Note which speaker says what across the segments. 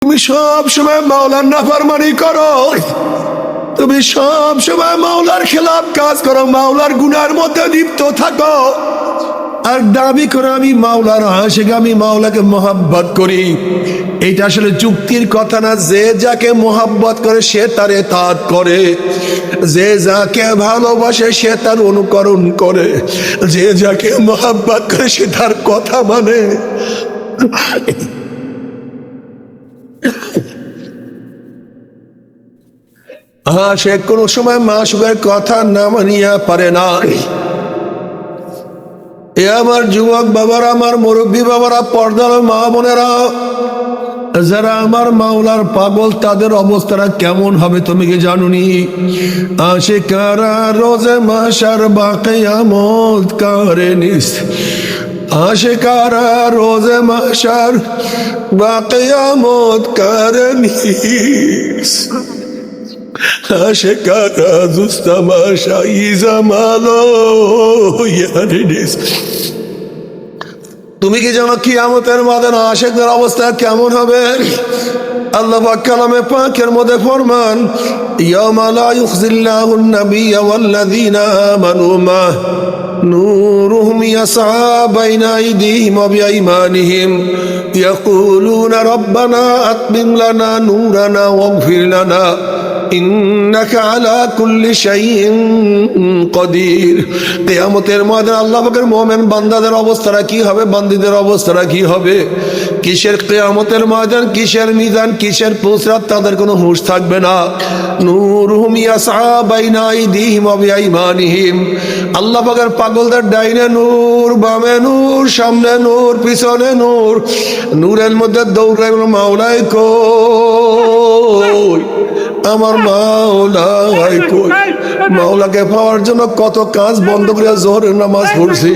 Speaker 1: তুমি সব সময় মাওলার নাফরমানি করো, তুমি সব সময় মাওলার খেলাফ কাজ করো, মাওলার গুনার মধ্যে লিপ্ত থাকো আর দাবি করো আমি মাওলার আশিক, আমি মাওলাকে মহাব্বত করি। এটা আসলে যুক্তির কথা না। যে যাকে মহাব্বত করে সে তার ইতাআত করে, যে যাকে ভালোবাসে সে তার অনুকরণ করে, যে যাকে মহাব্বত করে সে তার কথা মানে। সে কোনো সময় মাসুকের কথা না মানিয়া পারে না। এ আমার যুবক বাবারা, আমার মুরব্বী বাবারা, পর্দার মা বোনেরা, যারা আমার মাওলার পাগল তাদের অবস্থাটা কেমন হবে তুমি কি জানুনি? আশিকারা রোজে মাশার বা কিয়ামত করে নিস, আশিকারা রোজে মাশার বা কিয়ামত করে নিস, আশিকারা দুস্তামাশা ইজামালো ইয়ারে নিস। তুমি কি জানো কিয়ামতের মাঠে আশিকদের অবস্থা কেমন হবে? আল্লাহ পাক কালামে পাকের মধ্যে ফরমান, ইয়াউমা লা ইউখজিল্লাহুন নাবিয়্য ওয়াল্লাযীনা আমানু মা নূরুহুম ইয়াসআ বাইনা আইদিহিম ওয়া বিআইমানিহিম ইয়াকুলুনা রাব্বানা আতমিম লানা নূরানা ওয়াগফির লানা ইন্নাকা আলা কুল্লি শাইইন কদির। কিয়ামতের ময়দানে আল্লাহ পাকের মুমিন বান্দাদের অবস্থাটা কি হবে, বান্দীদের অবস্থাটা কি হবে? কিসের কিয়ামতের ময়দান, কিসের মিজান, কিসের পুসরাত, তাদের কোনো হুঁশ থাকবে না। নূরুহুম ইয়াসআ বাইনা আইদিহিম ওয়া বিআইমানিহিম, আল্লাহ পাকের পাগলদের ডাইনে নূর, বামে নূর, সামনে নূর, পিছনে নূর, নূরের মধ্যে দৌড়ায় মাওলাই কই, আমার মাওলাই কই। মাওলাকে পাওয়ার জন্য কত কাজ বন্ধ করিয়া জোহরের নামাজ পড়ছি,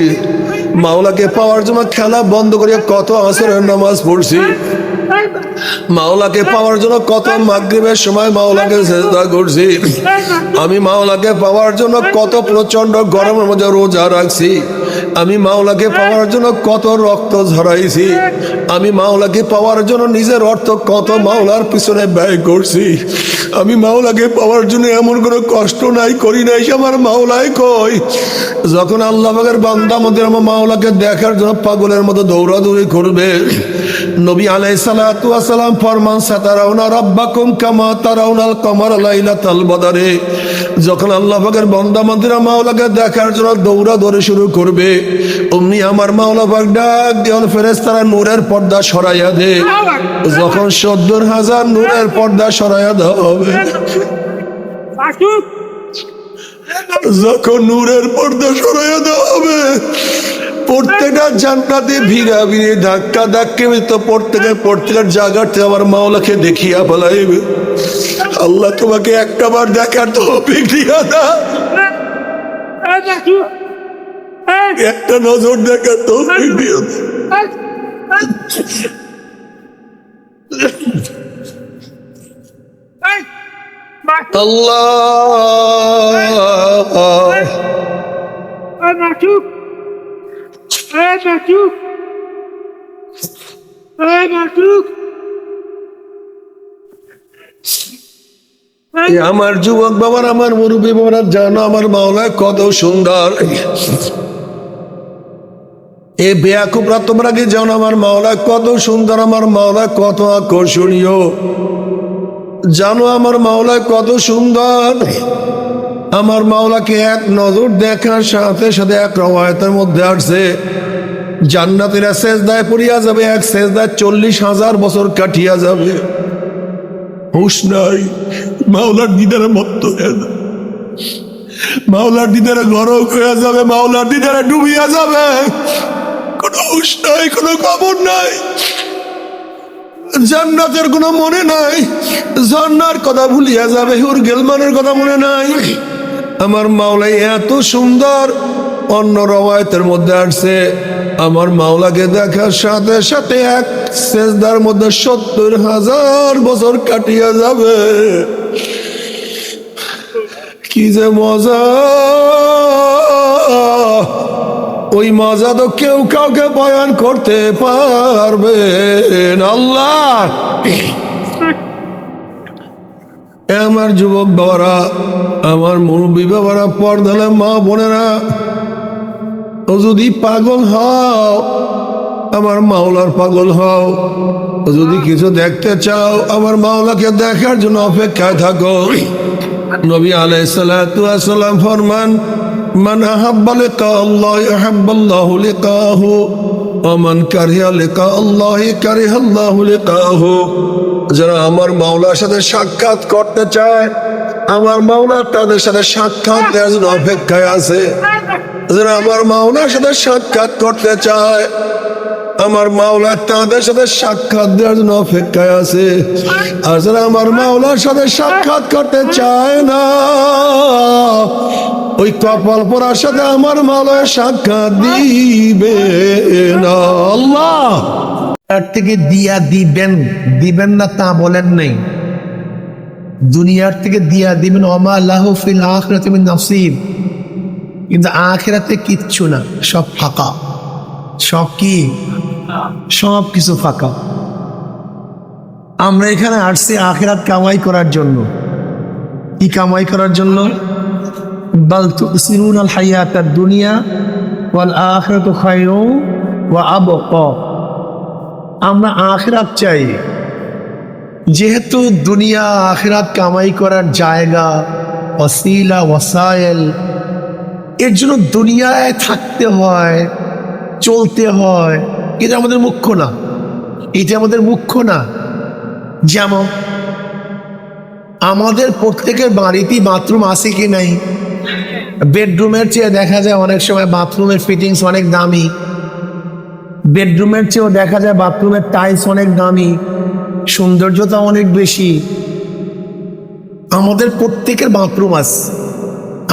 Speaker 1: মাওলাকে পাওয়ার জন্য খেলা বন্ধ করিয়া কত আসরের নামাজ পড়ছি, মাওলাকে পাওয়ার জন্য কত মাগরিবের সময় মাওলাকে সিজদা করছি, আমি মাওলাকে পাওয়ার জন্য কত প্রচন্ড গরমের মধ্যে রোজা রাখছি, আমি মাওলাকে পাওয়ার জন্য কত রক্ত ঝরাইছি, আমি মাওলাকে পাওয়ার জন্য নিজের অর্থ কত মাওলার পিছনে ব্যয় করছি, আমি মাওলাকে পাওয়ার জন্য এমন কোনো কষ্ট নাই করি নাই। আমার মাওলাই কই? যখন আল্লাহ পাকের বান্দা মধ্যে আমার মাওলাকে দেখার জন্য পাগলের মতো দৌড়াদৌড়ি করবে, নবী আলাইহিস সালাতু ওয়াস সালাম ফরমান, সাতারাউনা রাব্বাকুম কামা তারাউনাল কমারা লাইলাতাল বদরে। যখন আল্লাহ পাকের বান্দা বান্দীরা মাওলাকে দেখার জন্য দৌড়াদৌড়ি শুরু করবে, অমনি আমার মাওলা পাক ডাক দিয়ে ফেরেশতারা নূরের পর্দা সরাইয়া দে। যখন ৭০,০০০ নূরের পর্দা সরাইয়া দেওয়া হবে, যখন নূরের পর্দা সরাইয়া দেওয়া হবে, প্রত্যেকটা জান্নাতে ভিড়া ভিড়ে ধাক্কা ধাক্কি তো প্রত্যেকের জায়গাতে আমার মাওলাকে দেখিয়া ফেলাইবে। আল্লাহ তোমাকে একটা বার দেখার তৌফিক দিয়া দাও, একটা নজর দেখার তৌফিক দিয়া দাও। আমার যুবক বাবার, আমার মুরব্বী বাবারা, জানো আমার মাওলা কত সুন্দর। এ বেয়াকুবরা তোমরা কি জানো আমার মাওলা কত সুন্দর, আমার মাওলা কত আকর্ষণীয়? জানো আমার মাওলা কত সুন্দর? আমার মাওলাকে এক নজর দেখার সাথে সাথে এক রওয়ায়াতের মধ্যে আসছে, জান্নাতীরা সেজদায় পড়িয়া যাবে, এক সেজদায় ৪০,০০০ বছর কাটিয়া যাবে। হুঁশ নাই, মাওলার দিদারে মত্ত হয়ে যাবে, মাওলার দিদারে গরক হয়ে যাবে, মাওলার দিদারে ডুবিয়া যাবে, কোনো হুঁশ নাই, কোনো খবর নাই, জান্নাতের কোনো মনে নাই, ঝর্ণার কথা ভুলিয়া যাবে, হুর গেলমানের কথা মনে নাই। আমার মাওলাই এত সুন্দর। অন্য রওয়ায়াতের মধ্যে আসছে, আমার মাওলাকে দেখার সাথে সাথে এক সেজদার মধ্যে ৭০,০০০ বছর কাটিয়া যাবে। কি যে মজা! ওই মজা তো কেউ কাউকে বয়ান করতে পারবে না। আল্লাহ আমার যুবক বাবারা, আমার মুরব্বী বাবারা, পর্দালে মা বোনেরা, ও যদি পাগল হও আমার মাওলার পাগল হও। ও যদি কিছু দেখতে চাও আমার মাওলাকে দেখার জন্য অপেক্ষায় থাকো। নবী আলাইহিস সালাতু ওয়াস সালাম ফরমান, মান আহাব্বা লিকা আল্লাহ আহাব্বাল্লাহু লিকাহু ওয়া মান কারিহা লিকা আল্লাহ কারিহাল্লাহু লিকাহু। যারা আমার মাওলার সাথে সাক্ষাৎ করতে চায় আমার মাওলা তাদের সাথে সাক্ষাৎ দেওয়ার জন্য অপেক্ষায় আছে। যারা আমার মাওলার সাথে সাক্ষাৎ করতে চায় আমার মাওলা তাদের সাথে সাক্ষাৎ দেওয়ার জন্য অপেক্ষায় আছে। আর যারা আমার মাওলার সাথে সাক্ষাৎ করতে চায় না ওই কপাল পরার সাথে আমার মাওলা সাক্ষাৎ দিবে না। আল্লাহ
Speaker 2: তার থেকে দিয়া দিবেন, দিবেন না তা বলেন নাই, দুনিয়ার থেকে দিয়া দিবেন। ওমা লাহু ফিল আখিরাতি মিন নাসিব। কিন্তু আখিরাতে কিচ্ছু না, সব ফাঁকা। সব কি? সব কিছু ফাঁকা। আমরা এখানে আসছি আখিরাত কামাই করার জন্য। কি কামাই করার জন্য? বাল তুসিরুনাল হায়াতাদ দুনিয়া ওয়াল আখিরাতু খায়রুন ওয়া আবকা। আমরা আখিরাত চাই। যেহেতু দুনিয়া আখিরাত কামাই করার জায়গা, ওয়াসিলা ওয়াসাইল, এর জন্য দুনিয়ায় থাকতে হয়, চলতে হয়। এটা আমাদের মুখ্য না, এটা আমাদের মুখ্য না। যেমন আমাদের প্রত্যেকের বাড়িতেই বাথরুম আছে কি নাই? বেডরুমের চেয়ে দেখা যায় অনেক সময় বাথরুমের ফিটিংস অনেক দামি। বেডরুমের চেয়েও দেখা যায় বাথরুমের টাইলস অনেক দামি, সৌন্দর্যতা অনেক বেশি। আমাদের প্রত্যেকের বাথরুম আছে।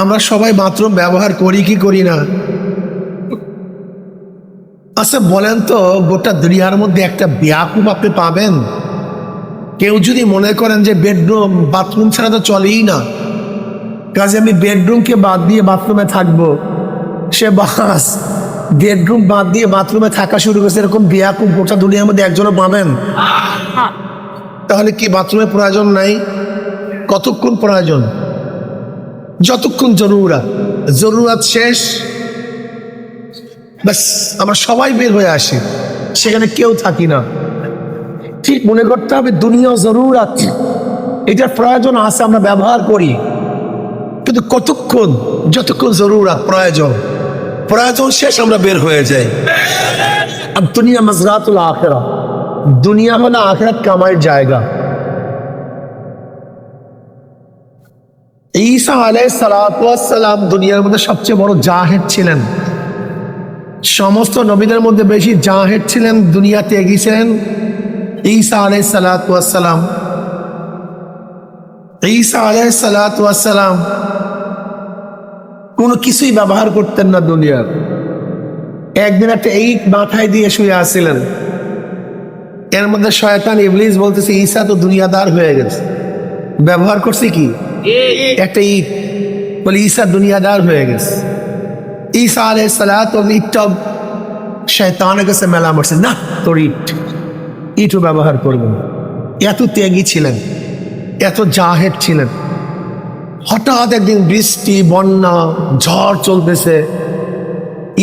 Speaker 2: আমরা সবাই বাথরুম ব্যবহার করি কি করি না? আচ্ছা বলেন তো, গোটা দুনিয়ার মধ্যে একটা ব্যাকুপ আপনি পাবেন? কেউ যদি মনে করেন যে বেডরুম বাথরুম ছাড়া তো চলেই না, কাজে আমি বেডরুমকে বাদ দিয়ে বাথরুমে থাকবো, সে বাস বেডরুম বাদ দিয়ে বাথরুমে থাকা শুরু করেছে, এরকম ব্যাকুপ গোটা দুনিয়ার মধ্যে একজনও পাবেন? তাহলে কি বাথরুমের প্রয়োজন নাই? কতক্ষণ প্রয়োজন? যতক্ষণ জরুরাত। জরুরাত শেষ ব্যাস আমরা সবাই বের হয়ে আসি, সেখানে কেউ থাকি না। ঠিক মনে করতে হবে দুনিয়া জরুরাত, এটার প্রয়োজন আছে, আমরা ব্যবহার করি, কিন্তু কতক্ষণ? যতক্ষণ জরুরাত, প্রয়োজন। প্রয়োজন শেষ আমরা বের হয়ে যাই। আর দুনিয়া মাজরাতুল আখিরা, দুনিয়া হলো আখিরাত কামাইয়ের জায়গা। ঈসা আলাইহিস সালাতু ওয়াস সালাম দুনিয়ার মধ্যে সবচেয়ে বড় জাহেদ ছিলেন। সমস্ত নবীদের মধ্যে বেশি জাহেদ ছিলেন, দুনিয়াতে এগিয়েছিলেন ঈসা আলাইহিস সালাতু ওয়াস সালাম। ঈসা আলাইহিস সালাতু ওয়াস সালাম কোনো কিছুই ব্যবহার করতেন না দুনিয়ার। একদিন একটা ইট মাথায় দিয়ে শুয়ে আসছিলেন, এর মধ্যে শয়তান ইবলিস বলতেছে ঈসা তো দুনিয়াদার হয়ে গেছে, ব্যবহার করছে কি? একটা ইট। বলে ঈসা দুনিয়াদার হয়ে গেছে। ঈসা আলাইহিস সালাতু ওয়াস ইটটা শয়তানের কাছে মেলা মারছে, না তোর ইটও ব্যবহার করবেন। এত ত্যাগী ছিলেন, এত জাহেদ ছিলেন। হঠাৎ একদিন বৃষ্টি, বন্যা, ঝড় চলতেছে।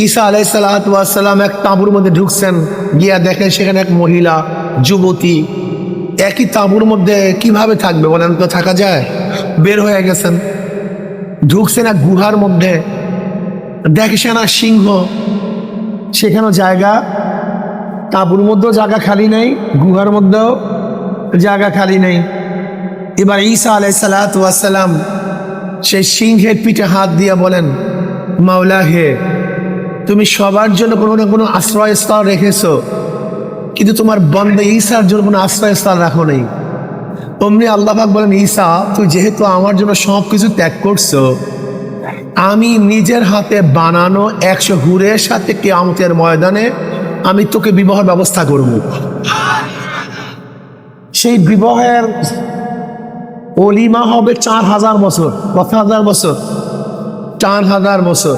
Speaker 2: ঈসা আলাইহিস সালাতু ওয়াস সালাম এক তাঁবুর মধ্যে ঢুকছেন, গিয়া দেখেন সেখানে এক মহিলা, যুবতী একই তাঁবুর মধ্যে কিভাবে থাকবে বলেন তো? থাকা যায়? বের হয়ে গেছেন, ঢুকছেন এক গুহার মধ্যে, দেখেছেন আর সিংহ, সেখানেও জায়গা, তাঁবুর মধ্যেও জায়গা খালি নেই, গুহার মধ্যেও জায়গা খালি নেই। এবার ঈসা আলাইহিস সালাতু ওয়াস সালাম সেই সিংহের পিঠে হাত দিয়ে বলেন, মাওলা হে, তুমি সবার জন্য কোনো না কোনো আশ্রয়স্থল রেখেছো, কিন্তু তোমার বন্দে ঈসার জন্য কোনো আশ্রয়স্থল রাখো নেই। অমনি আল্লাহ পাক বলেন, ঈসা তুই যেহেতু আমার জন্য সব কিছু ত্যাগ করছো, আমি নিজের হাতে বানানো 100 হুরের সাথে কিয়ামতের ময়দানে আমি তোকে বিবাহের ব্যবস্থা করব। সেই বিবাহের অলিমা হবে 4000 বছর। কত হাজার বছর? 4000 বছর।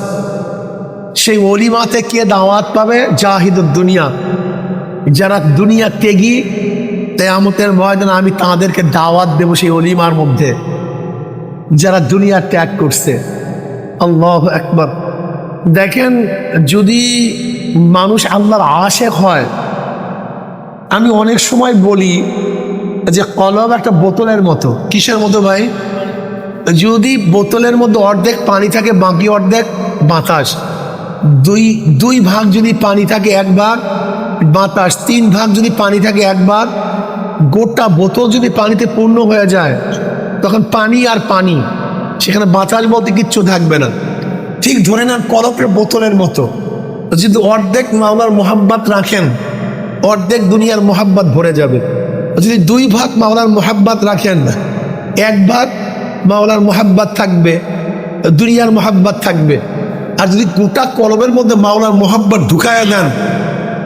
Speaker 2: সেই অলিমাতে কে দাওয়াত পাবে? জাহিদুদ দুনিয়া, যারা দুনিয়া ত্যাগী, কিয়ামতের ময়দানে আমি তাদেরকে দাওয়াত দেব সেই অলিমার মধ্যে। যারা দুনিয়া ত্যাগ করছে। আল্লাহু আকবার। দেখেন, যদি মানুষ আল্লাহর আশিক হয়, আমি অনেক সময় বলি যে কলব একটা বোতলের মতো। কিসের মতো ভাই? যদি বোতলের মধ্যে অর্ধেক পানি থাকে, বাকি অর্ধেক বাতাস, দুই ভাগ যদি পানি থাকে এক ভাগ বাতাস, 3 ভাগ যদি পানি থাকে এক ভাগ, গোটা বোতল যদি পানিতে পূর্ণ হয়ে যায় তখন পানি আর পানি, সেখানে বাতাস বলতে কিচ্ছু থাকবে না। ঠিক ধরে নেন কলপের বোতলের মতো, যদি অর্ধেক মাওলার মোহাব্বত রাখেন অর্ধেক দুনিয়ার মোহাব্বত ভরে যাবে। যদি 2 ভাগ মাওলার মোহাব্বত রাখেন, 1 ভাগ মাওলার মোহাব্বত থাকবে, দুনিয়ার মোহাব্বত থাকবে। আর যদি গোটা কলবের মধ্যে মাওলার মোহাব্বত ঢুকায় দেন,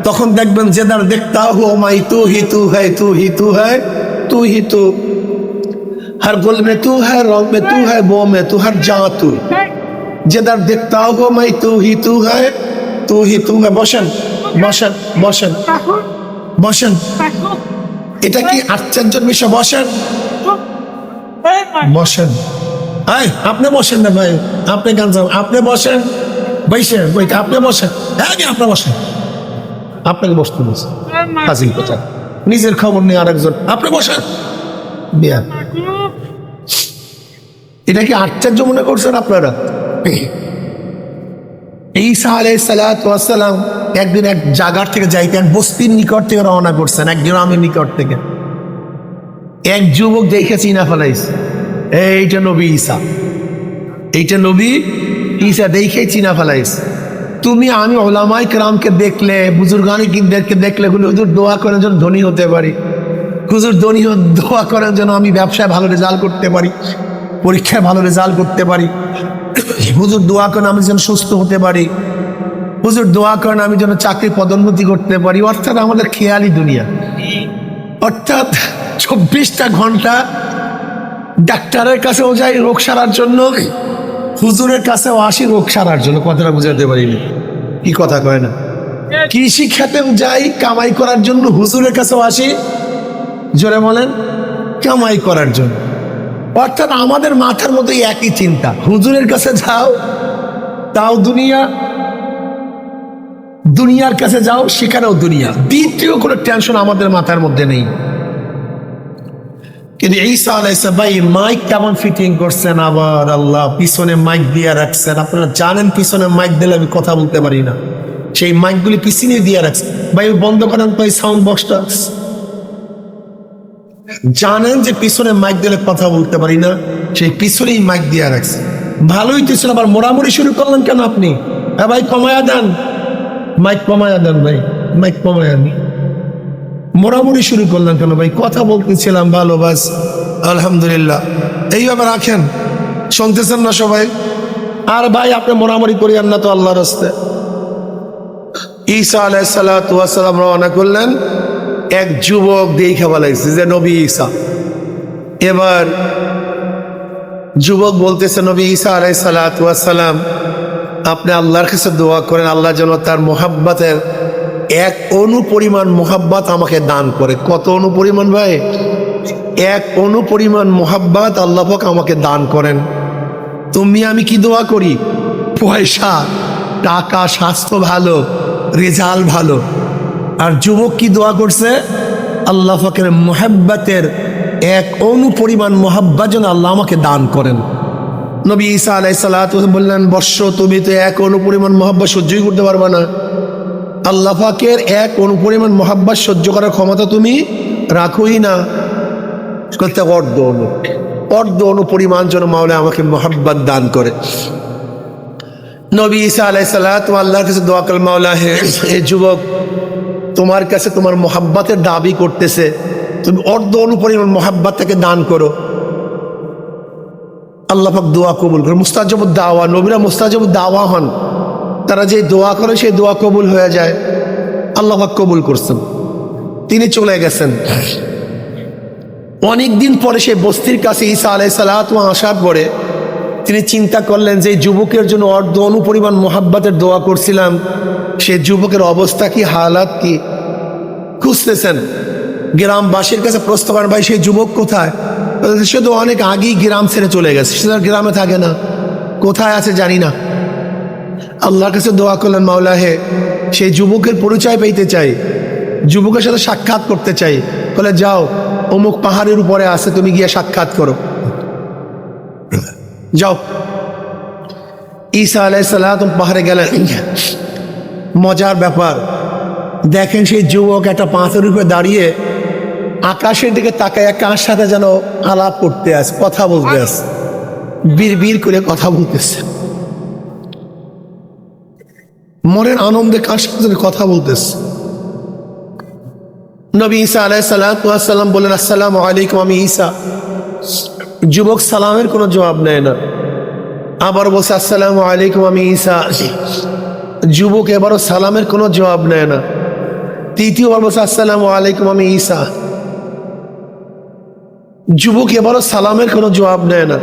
Speaker 2: তখন দেখবেন যেদার দেখতা হো মাই তু হি তু হ্যায়, তু হি তু হ্যায়, তু হি তু, हर गुल में तू है, रंग में तू है, बो में तू, हर जा तू, যেদার দেখতা হো মাই তু হি তু হ্যায়, তু হি তু হ্যায়। বসেন বসেন বসেন বসেন, এটা কি আশ্চর্যের বিষয়? বসেন বসেন। আয় আপনি বসেন না ভাই, আপনি গান যান, আপনি বসেন, বসে বই, আপনি বসেন, হ্যাঁ আপনি বসেন, আপনাকে বসতে বলছে হাসিল কথা, নিজের খবর নেই আরেকজন, আপনি বসেন। বিয়া, এটা কি আশ্চর্য মনে করছেন আপনারা? ঈসা আলাইহিস সালাতু ওয়াস সালাম একদিন এক জায়গার থেকে যাইতে, এক বস্তির নিকট থেকে রওনা করছেন, এক গ্রামের নিকট থেকে। এক যুবক দেখে চিনা ফেলাইছে, এইটা নবী ঈসা, এইটা নবী ঈসা, দেখে চিনা ফেলাইছে। তুমি আমি ওলামায়ে কেরামকে দেখলে, বুজুর্গানি কিনদেরকে দেখলে বলি, হুজুর দোয়া করেন যেন ধনী হতে পারি, হুজুর দোয়া করেন যেন আমি ব্যবসায় ভালো রেজাল্ট করতে পারি, পরীক্ষায় ভালো রেজাল্ট করতে পারি, হুজুর দোয়া করেন আমি যেন সুস্থ হতে পারি, হুজুর দোয়া করেন আমি যেন চাকরি পদোন্নতি করতে পারি। অর্থাৎ আমাদের খেয়ালি দুনিয়া, অর্থাৎ 24টা ঘন্টা ডাক্তারের কাছেও যাই রোগ সারার জন্য, হুজুরের কাছেও আসি রোগ সারার জন্য। কথাটা বুঝাতে পারিনি, কি কথা কয় না? কৃষি খেতেও যাই কামাই করার জন্য, হুজুরের কাছেও আসি, জোরে বলেন, কামাই করার জন্য। অর্থাৎ আমাদের মাথার মধ্যে একই চিন্তা, হুজুরের কাছে যাও তাও দুনিয়া, দুনিয়ার কাছে যাও সেখানেও দুনিয়া, দ্বিতীয় কোনো টেনশন আমাদের মাথার মধ্যে নেই। কিন্তু ঈসা আলাইহিস সালাম ভাই মাইক কেমন ফিটিং করছেন, আবার আল্লাহ পিছনে মাইক দিয়ে রাখছেন। আপনারা জানেন পিছনে মাইক দিলে আমি কথা বলতে পারি না, সেই মাইকগুলি পিছনে দিয়ে রাখছেন। ভাই বন্ধ করেন তো এই সাউন্ড বক্সটা, জানেন যে পিছনে মাইক দিলে কথা বলতে পারি না, সেই পিছনেই মাইক দিয়ে রাখছে। ভালোই তো ছিল, আবার মোড়ামুড়ি শুরু করলেন কেন আপনি? হ্যাঁ ভাই কমায়া দেন, মাইক কমায়া দেন ভাই, মাইক কমায়া দেন। মোড়ামুড়ি শুরু করলেন কেন ভাই? কথা বলতেছিলাম ভালো, বাস আলহামদুলিল্লাহ, এইভাবে রাখেন। শুনতেছেন না সবাই? আর ভাই আপনি মোড়ামুড়ি করিয়েন না তো আল্লাহর রাস্তায়। ঈসা আলাইহিস সালাতু ওয়াস সালাম রওনা করলেন, এক যুবক দেখে বলাইছে যে নবী ঈসা। এবার যুবক বলতেছে, নবী ঈসা আলাইহিস সালাতু ওয়াস সালাম আপনি আল্লাহর কাছে দোয়া করেন, আল্লাহ যেন তার মোহাব্বতের 1 অণু পরিমাণ মোহাব্বত আমাকে দান করে। কত অণু পরিমাণ ভাই? 1 অণু পরিমাণ মোহাব্বত আল্লাহ পাক আমাকে দান করেন। তুমি আমি কি দোয়া করি? পয়সা, টাকা, স্বাস্থ্য ভালো, রেজাল্ট ভালো। আর যুবক কি দোয়া করছে? আল্লাহ পাকের মোহাব্বতের 1 অণু পরিমাণ মোহাব্বত যেন আল্লাহ আমাকে দান করেন। নবী ঈসা আলাইহিস সালাতু বললেন, বর্ষ তুমি তো 1 অণু পরিমাণ মোহাব্বত সহ্যই করতে পারবে না। আল্লাহ পাকের 1 অণু পরিমাণ মোহাব্বত সহ্য করার ক্ষমতা তুমি রাখোই না। অর্ধ অণু পরিমাণ যেন মাওলা আমাকে মোহাব্বত দান করে। নবী ঈসা আলাইহিস সালাতু আল্লাহর কাছে দোয়া করলেন, মাওলা হে যুবক তোমার কাছে তোমার মোহাব্বতের দাবি করতেছে, তুমি অর্ধ অণু পরিমাণ মোহাব্বত তাকে দান করো। আল্লাহ পাক দোয়া কবুল করে। মুস্তাজাবুদ দাওয়া, নবীরা মুস্তাজাবুদ দাওয়া হন, তারা যে দোয়া করে সেই দোয়া কবুল হয়ে যায়। আল্লাহ পাক কবুল করছেন, তিনি চলে গেছেন। অনেকদিন পরে সেই বস্তির কাছে ঈসা আলাইহিস সালাতু আসার পরে তিনি চিন্তা করলেন যে যুবকের জন্য অর্ধ অণু পরিমাণ মোহাব্বতের দোয়া করছিলাম, সে যুবকের অবস্থা কি, হালাত কি। খুঁজতেছেন, গ্রামবাসীর কাছে প্রশ্ন করেন, ভাই সেই যুবক কোথায়? সে তো অনেক আগেই গ্রাম ছেড়ে চলে গেছে, সে আর গ্রামে থাকে না, কোথায় আছে জানি না। আল্লাহর কাছে দোয়া করলেন, মাওলা হে, সেই যুবকের পরিচয় পেতে চাই, যুবকের সাথে সাক্ষাৎ করতে চাই। বলে যাও, অমুক পাহাড়ের উপরে আছে, তুমি গিয়ে সাক্ষাৎ করো, যাও। ঈসা আলাইহিস সালাম পাহাড়ে গেলেন। মজার ব্যাপার, দেখেন সেই যুবক একটা পাথরের উপরে দাঁড়িয়ে আকাশের দিকে তাকায়, কার সাথে যেন আলাপ করতে আসে, কথা বলতে আসে, বিড় করে কথা বলতেছে, মনের আনন্দে কার সাথে যেন কথা বলতেছে। নবী ঈসা আলাইহিস সালাম বলেন, আসসালামু আলাইকুম, আমি ঈসা। যুবক সালামের কোনো জবাব নেয় না, আবার বলছে আসসালামু আলাইকুম, আমি ঈসা। যুবক এবারও সালামের কোনো জবাব নেয় না, তৃতীয়বার বলছে আসসালামু আলাইকুম, আমি ঈসা। যুবক এবারও সালামের কোনো জবাব নেয় না।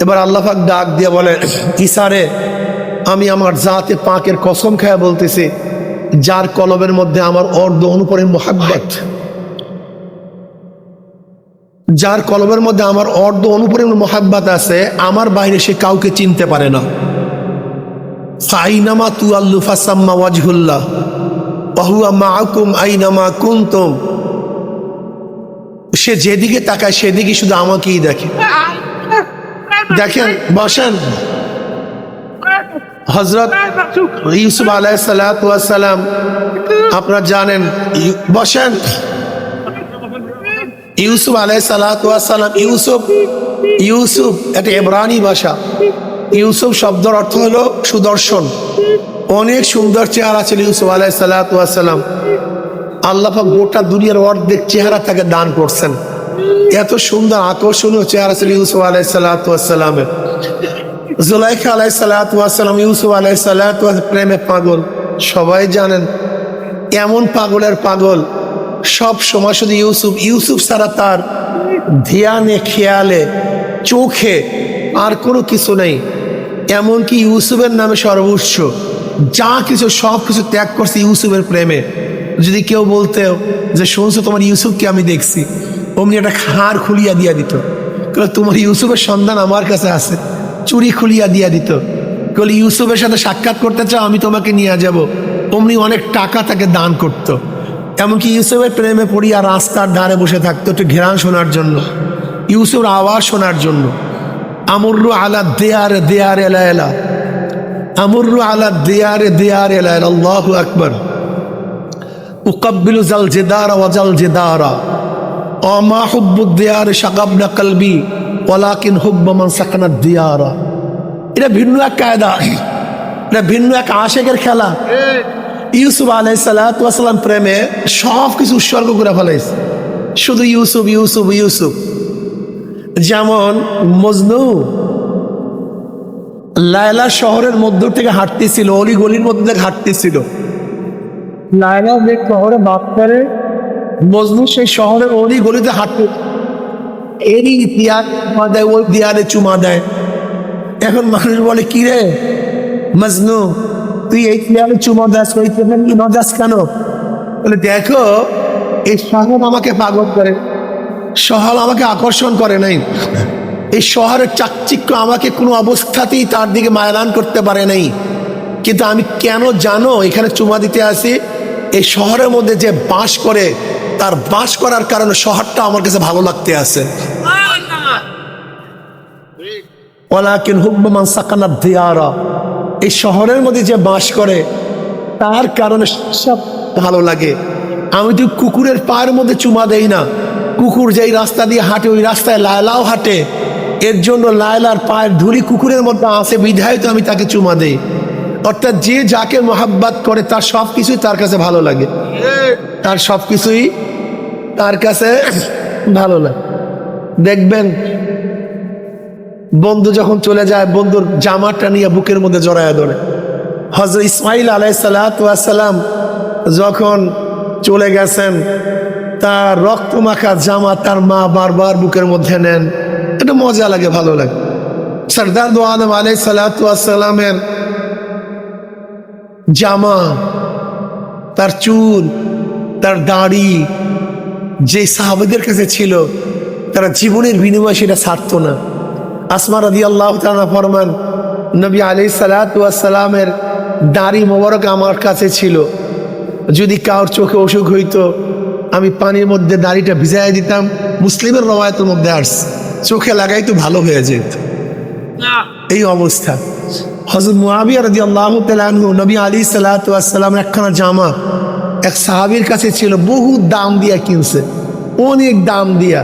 Speaker 2: এবার আল্লাহ পাক ডাক দিয়ে বলে, ঈসা রে, আমি আমার জাতে পাকের কসম খায়া বলতেছি, যার কলবের মধ্যে আমার অর্ধ অনুপরের মোহাব্বত, যার কলবের মধ্যে আমার অর্ধ অনুপরের মোহাব্বত আছে, আমার বাইরে সে কাউকে চিনতে পারে না। ফাইনামা তুআল্লু ফাসাম্মা ওয়াজহুল্লাহ ওয়া হুয়া মাআকুম আইনামা কুনতুম। সে যেদিকে তাকায় সেদিকে শুধু আমাকেই দেখে। দেখেন, বসেন। হযরত ইউসুফ আলাইহিস সালাম, আপনারা জানেন, বসেন। ইউসুফ আলাইহিস সালাম, ইউসুফ এটা ইব্রানি ভাষা। ইউসুফ শব্দের অর্থ হলো সুদর্শন। অনেক সুন্দর চেহারা ছিল ইউসুফ আলাইহিস সালাম। আল্লাহ পাক গোটা দুনিয়ার অর্ধেক চেহারা তাকে দান করছেন। এত সুন্দর আকর্ষণীয় চেহারা ছিল ইউসুফ আলাইহিস সালামের। জুলাইখা আলাইহিস সালাম ইউসুফ আলাইহিস প্রেমে পাগল, সবাই জানেন। এমন পাগলের পাগল, সব সময় শুধু ইউসুফ ছাড়া তার ধ্যানে, খেয়ালে, চোখে আর কোনো কিছু নেই। এমনকি ইউসুফের নামে সর্বোচ্চ যা কিছু সব কিছু ত্যাগ করছে ইউসুফের প্রেমে। যদি কেউ বলতে যে শুনছো তোমার ইউসুফকে আমি দেখছি, অমনি একটা খাড় খুলিয়া দিয়া দিত। তোমার ইউসুফের সন্ধান আমার কাছে আছে, চুরি খুলিয়া দিয়া দিত। বলে ইউসুফের সাথে সাক্ষাৎ করতে চাও, আমি তোমাকে নিয়ে যাব। অমনি অনেক টাকা তাকে দান করত। এমনকি ইউসুফের প্রেমে পড়িয়া রাস্তার ধারে বসে থাকতো একটু ঘেরান শোনার জন্য, ইউসুফের আওয়াজ শোনার জন্য। আমুরু আলা দেয়ারে দেয়ারে এলা, আমুরু আলা দেয়ারে দেয়ারে এলা, আল্লাহু আকবার। উকাব্বিলু জাল জেদারা ওয়া জাল জেদারা আমা হুব্বুদ দিয়ারে শাগাবনা কলবি ওয়ালাকিন হুব্বু মান সাকানা দিয়ারা। এটা ভিন্ন এক কায়দা, এটা ভিন্ন এক আশেকের খেলা। ইউসুফ আলাইহিস সালাম প্রেমে সব কিছু উৎসর্গ করে ফেলাইছে, শুধু ইউসুফ ইউসুফ ইউসুফ। যেমন মজনু লায়লা শহরের মধ্য থেকে হাঁটতেছিল, অলি গলির মধ্যে থেকে হাঁটতেছিল। লায়লা যে শহরে বাস করে, মজনু সেই শহরের অলি গলিতে হাঁটতে, এরই দেয়ালে চুমা দেয়, ওই দেয়ালে চুমা দেয়। এখন মানুষ বলে, কি রে মজনু, তুই এই দেয়ালে চুমা দাস, ওই চুমা দাস কেন? বলে দেখো, এই শহর আমাকে পাগল করে, শহর আমাকে আকর্ষণ করে নাই। এই শহরের চাকচিক্য আমাকে কোনো অবস্থাতেই তার দিকে মায়লান করতে পারে নাই। কিন্তু আমি কেন জানো এখানে চুমা দিতে আসি? এই শহরের মধ্যে যে বাস করে, তার বাস করার কারণে শহরটা আমার কাছে ভালো লাগতে আছে। ওয়ালাকিন হুব্বু মান সাকানা দিয়ারা, এই শহরের মধ্যে যে বাস করে তার কারণে সব ভালো লাগে। আমি তো কুকুরের পায়ের মধ্যে চুমা দেই না। কুকুর যেই রাস্তা দিয়ে হাঁটে, ওই রাস্তায় লায়লাও হাঁটে, এর জন্য লায়লার পায়ের ধুলি কুকুরের মধ্যে আছে, বিধায় তো আমি তাকে চুমা দেই। অর্থাৎ যে যাকে মোহাব্বত করে তার সব কিছুই তার কাছে ভালো লাগে, তার সব কিছুই তার কাছে ভালো লাগে। দেখবেন বন্ধু যখন চলে যায়, বন্ধুর জামাটা নিয়ে বুকের মধ্যে জড়ায় ধরে। হযরত ইসমাইল আলাইহিস সালাম যখন চলে গেছেন, তার রক্ত মাখা জামা তার মা বারবার বুকের মধ্যে নেন। এটা মজা লাগে, ভালো লাগে। সরদার দো আলম আলাইহিস সালামের জামা, তার চুল, তার দাড়ি যে সাহাবাদের কাছে ছিল, তারা জীবনের বিনিময়ে সেটা ছাড়তো না। আসমা রাদিয়াল্লাহু তাআলা ফরমান, নবী আলাইহিস সালাতু ওয়াস সালামের দাড়ি মোবারক আমার কাছে ছিল, যদি কারোর চোখে অসুখ হইতো আমি পানির মধ্যে দাড়িটা ভিজাই দিতাম, মুসলিমের রওয়ায়াতের মধ্যে আসছে, চোখে লাগাই তো ভালো হয়ে যেত। এই অবস্থা। হযরত মুআবিয়া রাদিয়াল্লাহু তাআলা আনহু নবী আলাইহিস সালাতু ওয়াস সালামের একখানা জামা এক সাহাবীর কাছে ছিল, বহু দাম দিয়া কিনছে, অনেক দাম দিয়া।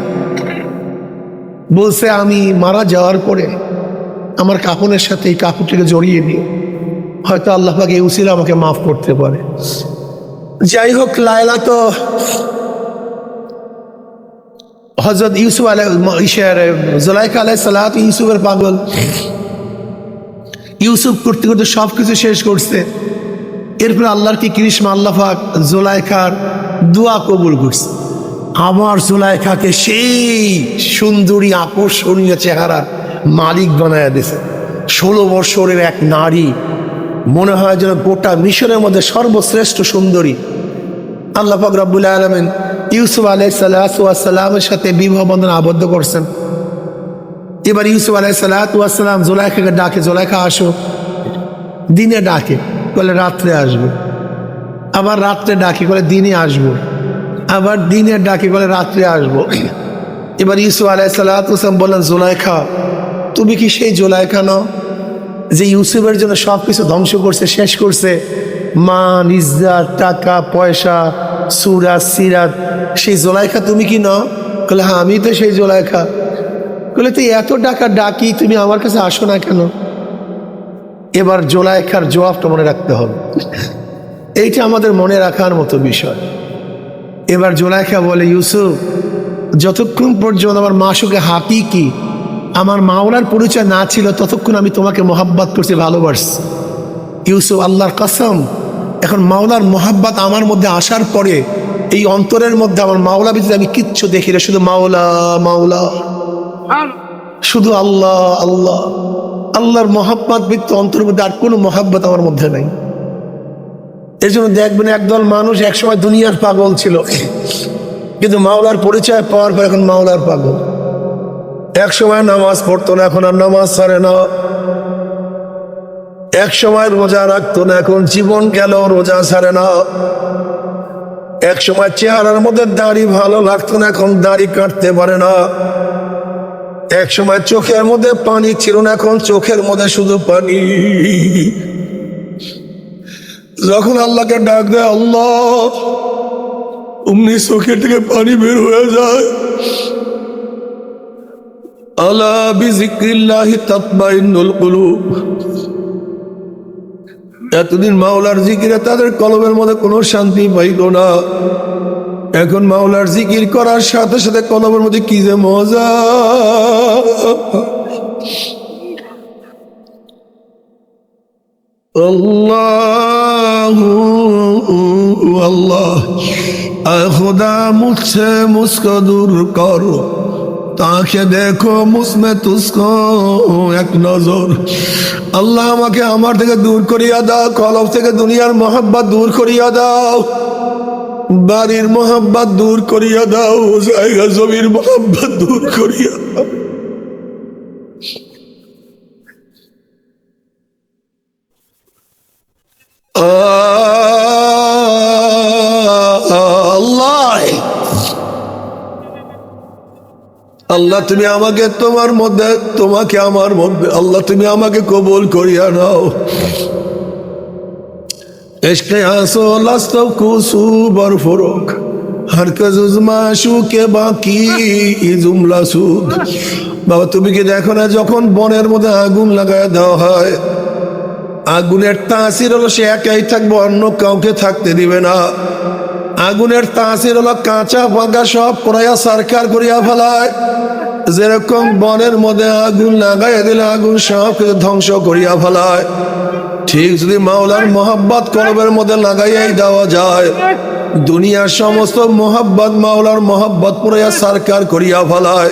Speaker 2: বলছে আমি মারা যাওয়ার পরে আমার কাফনের সাথে এই কাপড়টিকে জড়িয়ে দিও, হয়তো আল্লাহ পাক এই উসিলা আমাকে মাফ করতে পারে। যাই হোক, লায়লা তো হযরত ইউসুফ জুলাইখা আলাইহিস সালাত ইউসুফের পাগল। ইউসুফ করতে করতে সব কিছু শেষ করছে। এরপর আল্লাহর কি কৃষ্ণ, আল্লাহ পাক জুলাইখার দোয়া কবুল করছে। আমার জুলাইখাকে সেই সুন্দরী আকর্ষণীয় চেহারার মালিক বানায়া দিয়েছে। 16 বছরের এক নারী, মনে হয় যেন গোটা মিশরের মধ্যে সর্বশ্রেষ্ঠ সুন্দরী। আল্লাহ পাক রব্বুল আলামিন ইউসুফ আলাইহিস সালাতু ওয়াস সালামের সাথে বিবাহ বন্ধনে আবদ্ধ করছেন। এবার ইউসুফ আলাইহিস সালাতু ওয়াস সালাম জুলাইখাকে ডাকে, জুলাইখা আসো। দিনে ডাকে, বলে রাত্রে আসবো। আবার রাত্রে ডাকে, বলে দিনে আসবো। আবার দিনে ডাকে, বলে রাত্রে আসবো। এবার ইউসুফ আলাইহিস সালাতু ওয়াস সালাম বললেন, জুলাইখা তুমি কি সেই জুলাইখা নও যে ইউসুফের জন্য সব কিছু ধ্বংস করছে, শেষ করছে, মান, ইজ্জত, টাকা পয়সা, সুরাত সিরাত, সেই জুলাইখা তুমি কি নও? বলে হ্যাঁ আমি তো সেই জুলাইখা। বলে তুই এত টাকা ডাকি তুমি আমার কাছে আসো না কেন? এবার জুলাইখার জবাবটা মনে রাখতে হবে, এইটা আমাদের মনে রাখার মতো বিষয়। এবার জুলাইখা বলে, ইউসুফ যতক্ষণ পর্যন্ত আমার মাসুকে হাকিকি আমার মাওলার পরিচয় না ছিল ততক্ষণ আমি তোমাকে মোহাব্বত করছি, ভালোবাসছি। ইউসুফ আল্লাহর কসম, এখন মাওলার মোহাব্বত আমার মধ্যে আসার পরে এই অন্তরের মধ্যে আমার মাওলা ভিতরে আমি কিচ্ছু দেখি না, শুধু মাওলা মাওলা, শুধু আল্লাহ আল্লাহ। আল্লাহর মোহাব্বত ব্যক্তি অন্তরের মধ্যে আর কোনো মোহাব্বত আমার মধ্যে নাই। এর জন্য দেখবেন একদল মানুষ একসময় দুনিয়ার পাগল ছিল, কিন্তু মাওলার পরিচয় পাওয়ার পর এখন মাওলার পাগল। এক সময় নামাজ পড়তো না, এখন আর নামাজ ছাড়ে না। এক সময় রোজা রাখতো না, এখন জীবন গেল রোজা ছাড়ে না। এক সময় চেহারার মধ্যে দাড়ি ভালো লাগতো না, এখন দাড়ি কাটতে পারে না। এক সময় চোখের মধ্যে পানি ছিল না, এখন চোখের মধ্যে শুধু পানি। যখন আল্লাহকে ডাক দেয় আল্লাহ, অমনি চোখের থেকে পানি বের হয়ে যায়। আলা বিযিক্রিল্লাহি তাতমাইন্নুল কুলুব। এতদিন মাওলার জিকিরে তাদের কলবের মধ্যে কোনো শান্তি পাইল না, এখন মাওলার জিকির করার সাথে সাথে কলবের মধ্যে কি যে মজা। আল্লাহু আল্লাহ, আয় খুদা মুঝসে মুঝকো দূর করো, তাকে দেখো মুসমে তুসকো এক নজর। আল্লাহ আমাকে আমার থেকে দূর করিয়া দাও, কলব থেকে দুনিয়ার মোহাব্বত দূর করিয়া দাও, বাড়ির মোহাব্বত দূর করিয়া দাও, জায়গা জমির মোহাব্বত দূর করিয়া দাও। আল্লাহ আল্লাহ তুমি আমাকে তোমার মধ্যে, তোমাকে আমার মধ্যে, আল্লাহ তুমি আমাকে কবুল করিয়া নাও। ইশকে আসল আস্তব কুসু বরফরক হরকজ উজমাশু কে বাকি জুমলা সুদ। বাবা তুমি কি দেখো না, যখন বনের মধ্যে আগুন লাগায় দেওয়া হয়, আগুনের তাসির হলো সে একাই থাকবে, অন্য কাউকে থাকতে দিবে না। আগুনের তাসির হলো কাঁচা পাকা সব পোড়াইয়া সরকার করিয়া ফেলায়। যেরকম বনের মধ্যে আগুন লাগাইয়া দিলে আগুন সব কিছু ধ্বংস করিয়া ফেলায়, ঠিক যদি মাওলার মোহাব্বত কলবের মধ্যে লাগাইয়াই দেওয়া যায়, দুনিয়ার সমস্ত মোহাব্বত মাওলার মোহাব্বত পুরাইয়া সরকার করিয়া ফেলায়,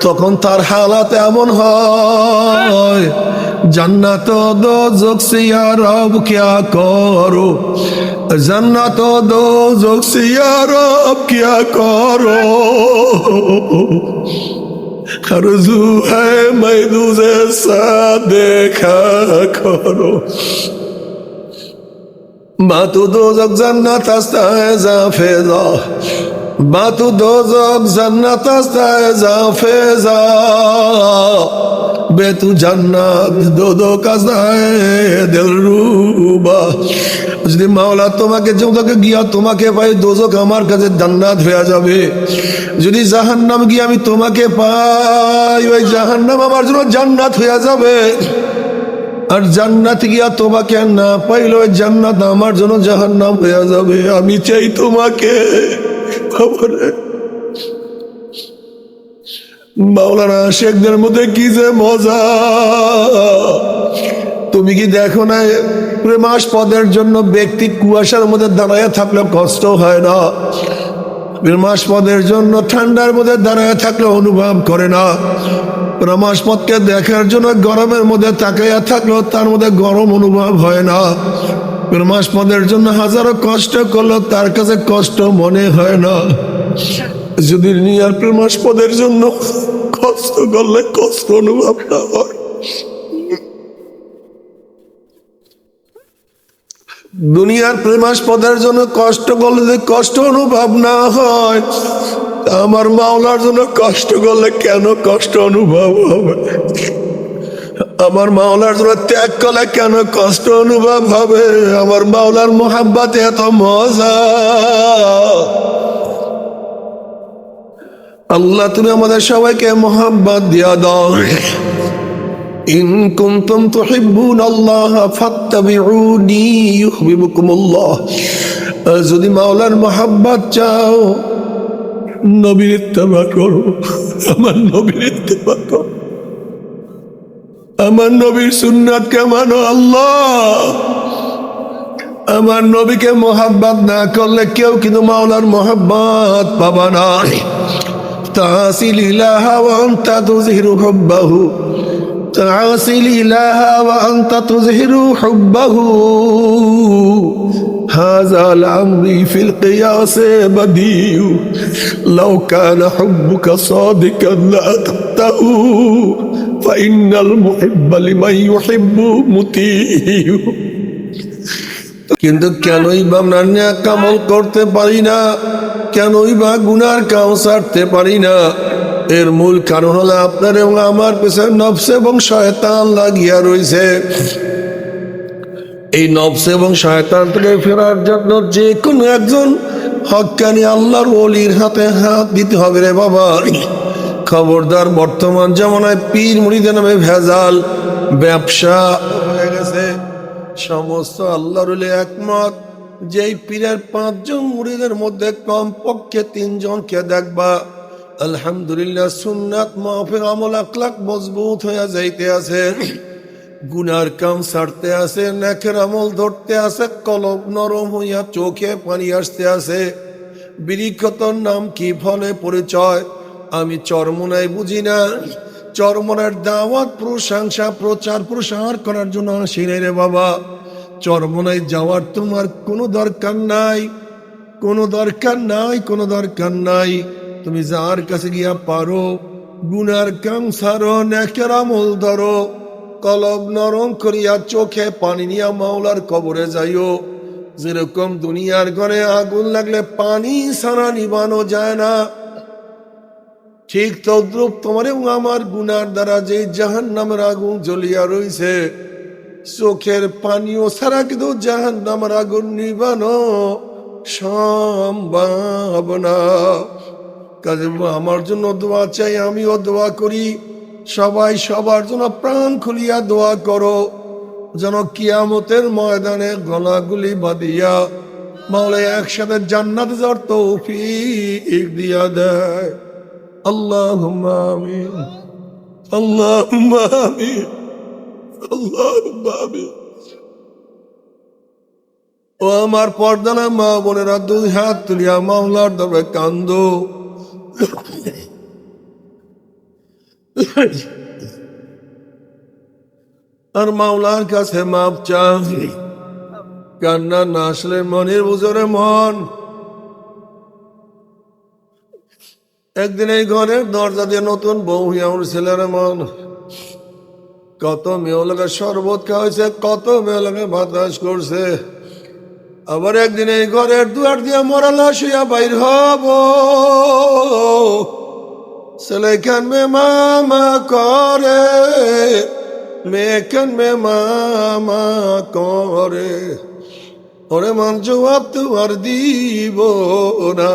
Speaker 2: তখন তার হালাত এমন হয়
Speaker 1: जन्नत दो से या रब क्या करो, जन्नत दो से या रब क्या करो, अर्ज़ू है मैं तुझे सा देखा करो। बातू दोज़ख जन्नत हस्ता है जाफेजा, बातू दोज़ख जन्नत हस्ता है जाफेजा, बेतु जन्नत दो दो कास्ता है दिलरुबा। যদি মাওলা তোমাকে যতকে গিয়া তোমাকে পাই দোজখ আমার কাছে জান্নাত হয়ে যাবে, যদি জাহান্নাম গিয়ে আমি তোমাকে পাই ওই জাহান্নাম আমার জন্য জান্নাত হয়ে যাবে, আর জান্নাত গিয়া তোমাকে না পাইলে ওই জান্নাত আমার জন্য জাহান্নাম হয়ে যাবে। আমি চাই তোমাকে। মাওলানা শেখদের মধ্যে কি যে মজা, তুমি কি দেখো না প্রেমাস্পদের জন্য ব্যক্তি কুয়াশার মধ্যে দাঁড়ায় থাকলে কষ্ট হয় না, প্রেমাস্পদের জন্য ঠান্ডার মধ্যে দাঁড়ায় থাকলে অনুভব করে না, প্রেমাস্পদকে দেখার জন্য গরমের মধ্যে তাকাইয়া থাকলেও তার মধ্যে গরম অনুভব হয় না, প্রেমাস্পদের জন্য হাজারো কষ্ট করলেও তার কাছে কষ্ট মনে হয় না। যদি নিয়ার প্রেমাস্পদের জন্য কষ্ট করলে কষ্ট অনুভব না হয়, দুনিয়ার প্রেমাস্পদের জন্য কষ্ট করলে যে কষ্ট অনুভব না হয়, আমার মাওলার জন্য কষ্ট করলে কেন কষ্ট অনুভব হবে? আমার মাওলার জন্য ত্যাগ করলে কেন কষ্ট অনুভব হবে? আমার মাওলার মোহাব্বতে এত মজা। আল্লাহ তুমি আমাদের সবাইকে মোহাব্বত দিয়া দাও। ইন কুনতুম তুহিব্বুনাল্লাহ ফাত্তাবিউনি ইউহিব্বুকুমুল্লাহ। যদি মাওলার মোহাব্বত চাও নবীর ইত্তেবা করো, আমার নবীর ইত্তেবা করো, আমার নবীর সুন্নাতকে মানো। আল্লাহ আমার নবীকে মোহাব্বত না করলে কেউ কিন্তু মাওলার মোহাব্বত পাবা না। তাসিল ইলাহা ওয়া আনতা তুযহিরু হুব্বাহু, তাসিল ইলাহা ওয়া আনতা তুযহিরু হুব্বাহু, হাযা আল-আমরি ফিল কিয়াস বাদিউ, লাউ কানা হুব্বুকা সাদিকান লা তাতাহু, ফাইন্নাল মুহিব্বা লিমান ইউহিব্বু মুতিউ। কিন্তু কেনই বা আমরা নেক আমল করতে পারি না, কেনই বা গুনার কাজ ছাড়তে পারি না? এর মূল কারণ হলো আপনার এবং আমার পেছনে নফস এবং শয়তান লাগিয়া রয়েছে। এই নফস এবং শয়তান থেকে ফেরার জন্য যে কোনো একজন হক্কানি আল্লাহর ওলির হাতে হাত দিতে হবে রে বাবা। খবরদার, বর্তমান জামানায় পীর মুরিদের নামে ভেজাল ব্যবসা হয়ে গেছে। সমস্ত আল্লাহর ওলি একমত, যেই পীরের 5 জন মুরিদের মধ্যে কমপক্ষে 3 জনকে দেখবা আলহামদুলিল্লাহ সুন্নাত মাহফিল আমল আখলাক মজবুত হয়ে যাইতে আছে, গুনার কাম ছাড়তে আছে, নেকের আমল ধরতে আছে, কলব নরম হইয়া চোখে পানি আসতে আছে। বিরিক্ষতর নাম কি, ফলে পরিচয় আমি চরমনাই বুঝি না। চরমনার দাওয়াত প্রশংসা প্রচার প্রসার করার জন্য আসি নাই রে বাবা। চরমনায় যাওয়ার তোমার কোনো দরকার নাই, কোনো দরকার নাই, কোনো দরকার নাই। তুমি যার কাছে গিয়া পারো গুনার কাম ছাড়ো, নেকের আমল ধরো, কলব নরম করিয়া চোখে পানি নিয়া মাওলার কবরে যাইও। যেরকম দুনিয়ার ঘরে আগুন লাগলে পানি ছাড়া নিবানো যায় না, ঠিক তদ্রুপ তোমার এবং আমার গুনার দ্বারা যে জাহান্নামের আগুন জ্বলিয়া রইছে, চোখের পানিও ছাড়া কিন্তু জাহান্নামের আগুন নিবানো সম্ভব না। কাজে আমার জন্য দোয়া চাই, আমিও দোয়া করি, সবাই সবার জন্য প্রাণ খুলিয়া দোয়া করো, যেন কিয়ামতের ময়দানে গলাগুলি বাঁধিয়া মাওলা একসাথে জান্নাতে যাওয়ার তৌফিক দিয়া দেয়। আল্লাহুম্মা আমিন, আল্লাহুম্মা আমিন, আল্লাহুম্মা আমিন। ও আমার পর্দানা মা বোনেরা, 2 হাত তুলিয়া মাওলার দরবারে কান্দো। আর মাওলার কাছে মাপ চা। কান্না না আসলে মনের বুঝরে মন। একদিন এই ঘরের দরজা দিয়ে নতুন বউ হইয়া উঠছিল মন। কত মেয়েগুলোকে শরবত খাওয়াইছে, কত মেয়েগুলোকে বাতাস করছে। আবার একদিন এই ঘরের দুয়ার দিয়া মরা লাশ হইয়া বাইর হব। ছেলে কানবে মামা করে, মেয়ে কানবে মামা করে। ওরে মন জবাব তোমার দিব না।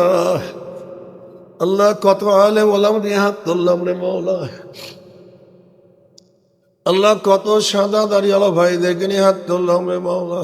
Speaker 1: আল্লাহ কত আলেম ওলামা দিয়ে হাত তুললাম রে মৌলা। আল্লাহ কত সাদা দাঁড়িয়ে ভাই দেখে নিয়ে হাত তুললাম রে মৌলা।